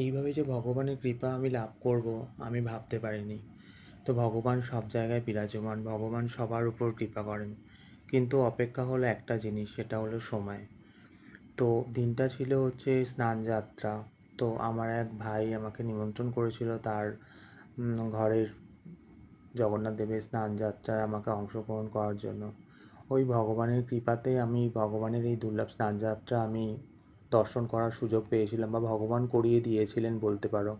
এইভাবে যে ভগবানের কৃপা আমি লাভ করব আমি ভাবতে পারিনি। তো ভগবান সব জায়গায় বিরাজমান, ভগবান সবার উপর কৃপা করেন। কিন্তু অপেক্ষা হলো একটা জিনিস, সেটা হলো সময়। তো দিনটা ছিল হচ্ছে স্নানযাত্রা। তো আমার এক ভাই আমাকে নিমন্ত্রণ করেছিল তার ঘরের জগন্নাথ দেবের স্নানযাত্রায় আমাকে অংশগ্রহণ করার জন্য। ওই ভগবানের কৃপাতেই আমি ভগবানের এই দুর্লভ স্নানযাত্রা আমি দর্শন করার সুযোগ পেয়েছিলাম, বা ভগবান করিয়ে দিয়েছিলেন বলতে পারো।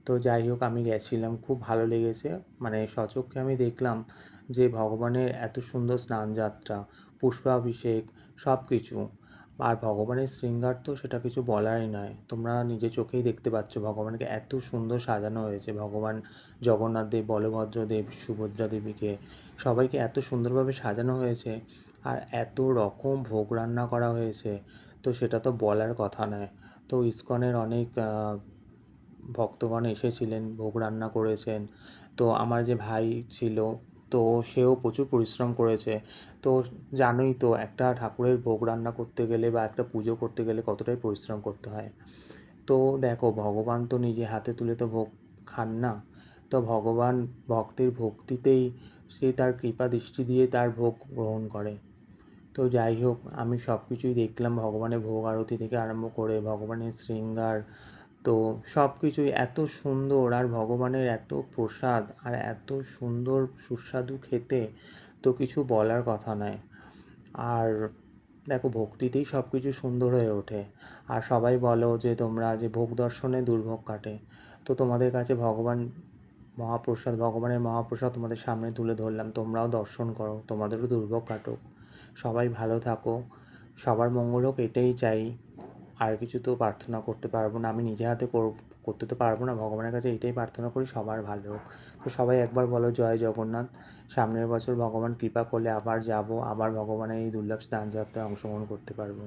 তো যাই হোক, আমি গেছিলাম, খুব ভালো লেগেছে। মানে স্বচক্ষে আমি দেখলাম যে ভগবানের এত সুন্দর স্নানযাত্রা, পুষ্পাভিষেক, সব কিছু। আর ভগবানের শৃঙ্গার তো সেটা কিছু বলারই নয়, তোমরা নিজে চোখেই দেখতে পাচ্ছ ভগবানকে এত সুন্দর সাজানো হয়েছে। ভগবান জগন্নাথ দেব, বলভদ্র দেব, সুভদ্রা দেবীকে সবাইকে এত সুন্দরভাবে সাজানো হয়েছে। আর এত রকম ভোগ রান্না করা হয়েছে, তো সেটা তো বলার কথা নয়। তো ইসকনের অনেক ভক্তগণ এসেছিলেন, ভোগ রান্না করেছেন। তো আমার যে ভাই ছিল, তো সেও প্রচুর পরিশ্রম করেছে। তো জানোই তো, একটা ঠাকুরের ভোগ রান্না করতে গেলে বা একটা পুজো করতে গেলে কতটাই পরিশ্রম করতে হয়। তো দেখো, ভগবান তো নিজে হাতে তুলে তো ভোগ খান না। তো ভগবান ভক্তের ভক্তিতেই সে তার কৃপা দৃষ্টি দিয়ে তার ভোগ গ্রহণ করে। তো যাই হোক, আমি সব কিছুই দেখলাম, ভগবানের ভোগ আরতি থেকে আরম্ভ করে ভগবানের শৃঙ্গার। তো সব কিছুই এত সুন্দর, আর ভগবানের এত প্রসাদ আর এত সুন্দর সুস্বাদু খেতে, তো কিছু বলার কথা নয়। আর দেখো, ভক্তিতেই সব কিছু সুন্দর হয়ে ওঠে। আর সবাই বলো যে তোমরা যে ভোগ দর্শনে দুর্ভোগ কাটে। তো তোমাদের কাছে ভগবানের মহাপ্রসাদ তোমাদের সামনে তুলে ধরলাম, তোমরাও দর্শন করো, তোমাদেরও দুর্ভোগ কাটুক। সবাই ভালো থাকো, সবার মঙ্গল হোক, এটাই চাই। আর কিছু তো প্রার্থনা করতে পারবো না, আমি নিজে হাতে করতে তো পারবো না। ভগবানের কাছে এটাই প্রার্থনা করি, সবার ভালো হোক। তো সবাই একবার বলো জয় জগন্নাথ। সামনের বছর ভগবান কৃপা করলে আবার যাব, আবার ভগবানের এই দুর্লভ স্নানযাত্রায় অংশগ্রহণ করতে পারবো।